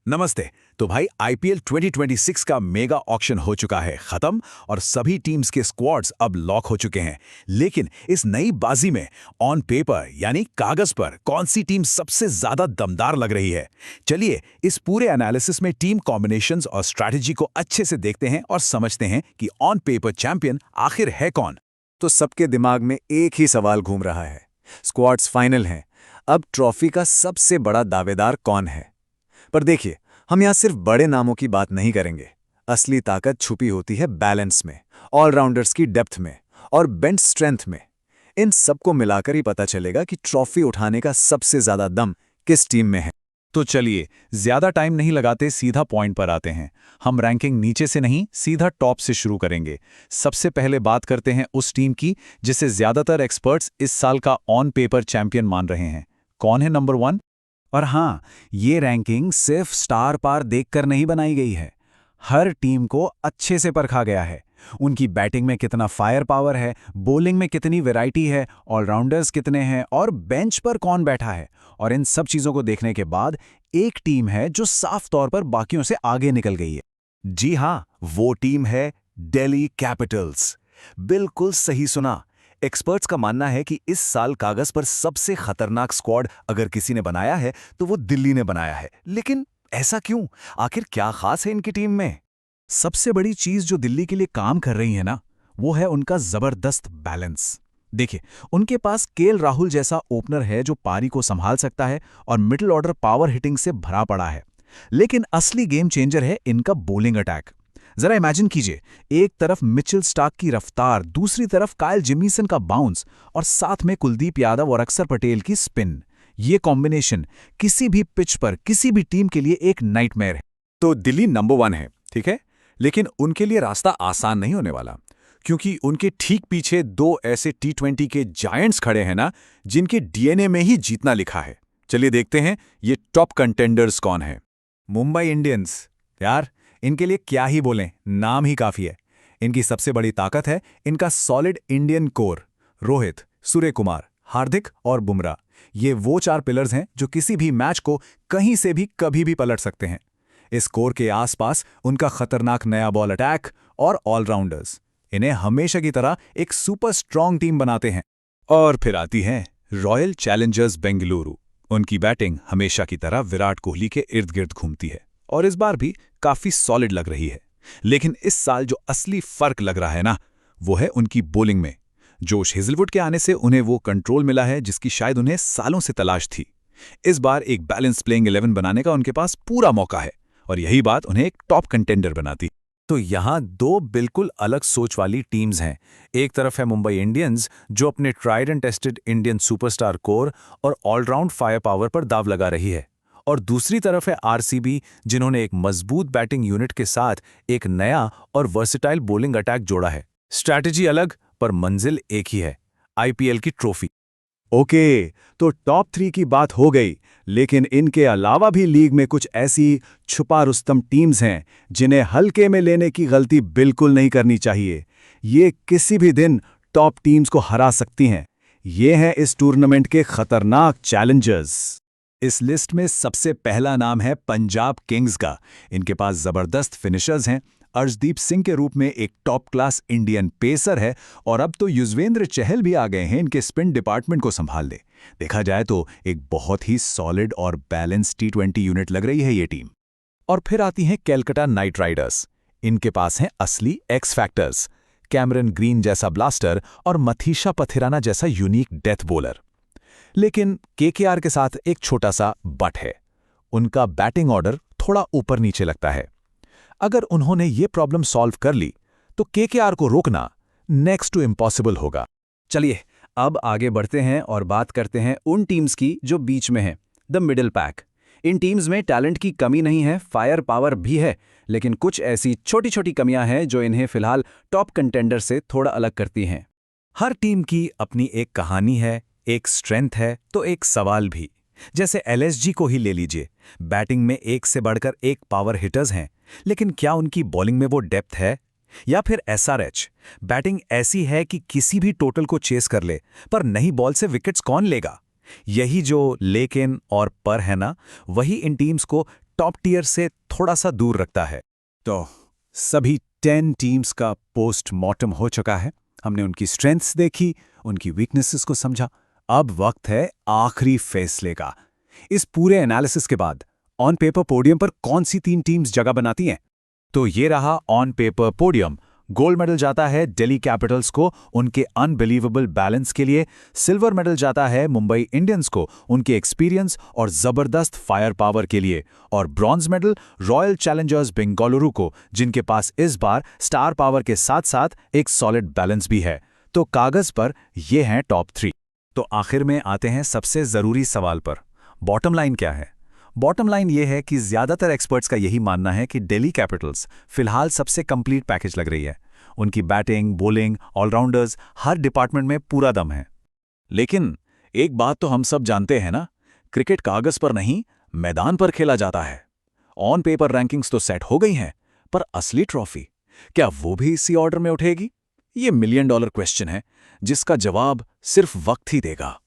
नमस्ते। तो भाई आईपीएल 2026 का मेगा ऑक्शन हो चुका है खत्म और सभी टीम्स के स्क्वाड्स अब लॉक हो चुके हैं। लेकिन इस नई बाजी में ऑन पेपर यानी कागज पर कौन सी टीम सबसे ज्यादा दमदार लग रही है? चलिए इस पूरे एनालिसिस में टीम कॉम्बिनेशंस और स्ट्रैटेजी को अच्छे से देखते हैं और समझते हैं कि ऑन पेपर चैंपियन आखिर है कौन। तो सबके दिमाग में एक ही सवाल घूम रहा है। स्क्वाड्स फाइनल हैं। अब ट्रॉफी का सबसे बड़ा दावेदार कौन है? पर देखिए, हम यहाँ सिर्फ बड़े नामों की बात नहीं करेंगे। असली ताकत छुपी होती है बैलेंस में, ऑलराउंडर्स की डेप्थ में और बेंच स्ट्रेंथ में। इन सबको मिलाकर ही पता चलेगा कि ट्रॉफी उठाने का सबसे ज्यादा दम किस टीम में है। तो चलिए ज्यादा टाइम नहीं लगाते, सीधा पॉइंट पर आते हैं। हम रैंकिंग नीचे से नहीं, सीधा टॉप से शुरू करेंगे। सबसे पहले बात करते हैं उस टीम की जिसे ज्यादातर एक्सपर्ट्स इस साल का ऑन पेपर चैंपियन मान रहे हैं। कौन है नंबर 1? और हाँ, ये रैंकिंग सिर्फ स्टार पार देखकर नहीं बनाई गई है। हर टीम को अच्छे से परखा गया है। उनकी बैटिंग में कितना फायर पावर है, बॉलिंग में कितनी वैरायटी है, ऑलराउंडर्स कितने हैं और बेंच पर कौन बैठा है। और इन सब चीजों को देखने के बाद एक टीम है जो साफ तौर पर बाकियों से आगे निकल गई है। जी हाँ, वो टीम है दिल्ली कैपिटल्स। बिल्कुल सही सुना। एक्सपर्ट्स का मानना है कि इस साल कागज पर सबसे खतरनाक स्क्वाड अगर किसी ने बनाया है तो वो दिल्ली ने बनाया है। लेकिन ऐसा क्यों? आखिर क्या खास है इनकी टीम में? सबसे बड़ी चीज जो दिल्ली के लिए काम कर रही है ना, वो है उनका जबरदस्त बैलेंस। देखिए, उनके पास केएल राहुल जैसा ओपनर है जो पारी को संभाल सकता है और मिडिल ऑर्डर पावर हिटिंग से भरा पड़ा है। लेकिन असली गेम चेंजर है इनका बॉलिंग अटैक। जरा इमेजिन कीजिए, एक तरफ मिचेल स्टार्क की रफ्तार, दूसरी तरफ काइल जेमीसन का बाउंस और साथ में कुलदीप यादव और अक्षर पटेल की स्पिन। ये कॉम्बिनेशन किसी भी पिच पर किसी भी टीम के लिए एक नाइटमेयर है। तो दिल्ली नंबर 1 है, ठीक है। लेकिन उनके लिए रास्ता आसान नहीं होने वाला, क्योंकि उनके ठीक पीछे दो ऐसे टी20 के जायंट्स खड़े हैं ना, जिनके डीएनए में ही जीतना लिखा है। चलिए देखते हैं ये टॉप कंटेंडर्स कौन है। मुंबई इंडियंस। यार, इनके लिए क्या ही बोलें, नाम ही काफी है। इनकी सबसे बड़ी ताकत है इनका solid Indian core. Rohit, Surya Kumar, हार्दिक और बुमराह, ये वो 4 पिलर्स हैं जो किसी भी मैच को कहीं से भी कभी भी पलट सकते हैं। इस कोर के आसपास उनका खतरनाक नया बॉल अटैक और ऑलराउंडर्स इन्हें हमेशा की तरह एक सुपर स्ट्रांग टीम बनाते हैं। और फिर आती है रॉयल चैलेंजर्स बेंगलुरु। उनकी बैटिंग हमेशा की तरह विराट कोहली के इर्द गिर्द घूमती है और इस बार भी काफी सॉलिड लग रही है। लेकिन इस साल जो असली फर्क लग रहा है ना, वो है उनकी बॉलिंग में। जोश हेजलवुड के आने से उन्हें वो कंट्रोल मिला है जिसकी शायद उन्हें सालों से तलाश थी। इस बार एक बैलेंस प्लेइंग 11 बनाने का उनके पास पूरा मौका है और यही बात उन्हें एक टॉप कंटेंडर बनाती। तो यहाँ दो बिल्कुल अलग सोच वाली टीम्स हैं। एक तरफ है मुंबई इंडियंस, जो अपने tried and tested Indian superstar core और ऑलराउंड फायर पावर पर दाव लगा रही है। और दूसरी तरफ है आरसीबी, जिन्होंने एक मजबूत बैटिंग यूनिट के साथ एक नया और वर्सेटाइल बॉलिंग अटैक जोड़ा है। स्ट्रैटेजी अलग पर मंजिल एक ही है, आईपीएल की ट्रॉफी। ओके, तो टॉप 3 की बात हो गई, लेकिन इनके अलावा भी लीग में कुछ ऐसी छुपा रुस्तम टीम्स हैं जिन्हें हल्के में लेने की गलती बिल्कुल नहीं करनी चाहिए। ये किसी भी दिन टॉप टीम्स को हरा सकती हैं। ये हैं इस टूर्नामेंट के खतरनाक चैलेंजर्स। इस लिस्ट में सबसे पहला नाम है पंजाब किंग्स का। इनके पास जबरदस्त फिनिशर्स हैं। अर्शदीप सिंह के रूप में एक टॉप क्लास इंडियन पेसर है और अब तो युजवेंद्र चहल भी आ गए हैं इनके स्पिन डिपार्टमेंट को संभालने। देखा जाए तो एक बहुत ही सॉलिड और बैलेंस टी20 यूनिट लग रही है ये टीम। और फिर आती हैं केलकटा नाइट राइडर्स। इनके पास हैं असली एक्स फैक्टर्स, कैमरन ग्रीन जैसा ब्लास्टर और मथीशा पथिराना जैसा यूनिक डेथ बॉलर। लेकिन केकेआर के साथ एक छोटा सा बट है। उनका बैटिंग ऑर्डर थोड़ा ऊपर नीचे लगता है। अगर उन्होंने ये प्रॉब्लम सॉल्व कर ली तो केकेआर को रोकना नेक्स्ट टू इम्पॉसिबल होगा। चलिए अब आगे बढ़ते हैं और बात करते हैं उन टीम्स की जो बीच में है, the middle pack. In teams में टैलेंट की कमी नहीं है, फायर पावर भी है, लेकिन कुछ ऐसी छोटी छोटी कमियां हैं जो इन्हें फिलहाल टॉप कंटेंडर से थोड़ा अलग करती हैं। हर टीम की अपनी एक कहानी है, एक स्ट्रेंथ है तो एक सवाल भी। जैसे एलएसजी को ही ले लीजिए, बैटिंग में एक से बढ़कर एक पावर हिटर्स हैं, लेकिन क्या उनकी बॉलिंग में वो डेप्थ है? या फिर एसआरएच, बैटिंग ऐसी है कि किसी भी टोटल को चेस कर ले, पर नई बॉल से विकेट्स कौन लेगा? यही जो लेकिन और पर है ना, वही इन टीम्स को टॉप टियर से थोड़ा सा दूर रखता है। तो सभी 10 टीम्स का पोस्टमार्टम हो चुका है। हमने उनकी स्ट्रेंथ्स देखी, उनकी वीकनेसेस को समझा। अब वक्त है आखिरी फैसले का। इस पूरे एनालिसिस के बाद ऑन पेपर पोडियम पर कौन सी 3 टीम्स जगह बनाती हैं? तो ये रहा on paper podium. Gold medal जाता है दिल्ली कैपिटल्स को उनके अनबिलीवेबल बैलेंस के लिए, सिल्वर मेडल जाता है मुंबई इंडियंस को उनके एक्सपीरियंस और जबरदस्त फायर पावर के लिए, और bronze medal royal Challengers Bengaluru को, जिनके पास इस बार स्टार पावर के साथ साथ एक सॉलिड बैलेंस भी है। तो कागज पर ये हैं टॉप 3। तो आखिर में आते हैं सबसे जरूरी सवाल पर, बॉटम लाइन क्या है? बॉटम लाइन ये है कि ज्यादातर एक्सपर्ट्स का यही मानना है कि दिल्ली कैपिटल्स फिलहाल सबसे कंप्लीट पैकेज लग रही है। उनकी बैटिंग, बॉलिंग, ऑलराउंडर्स, हर डिपार्टमेंट में पूरा दम है। लेकिन एक बात तो हम सब जानते हैं ना, क्रिकेट कागज पर नहीं, मैदान पर खेला जाता है। ऑन पेपर रैंकिंग्स तो सेट हो गई हैं, पर असली ट्रॉफी क्या वो भी इसी ऑर्डर में उठेगी? ये $1 मिलियन क्वेश्चन है, जिसका जवाब सिर्फ वक्त ही देगा।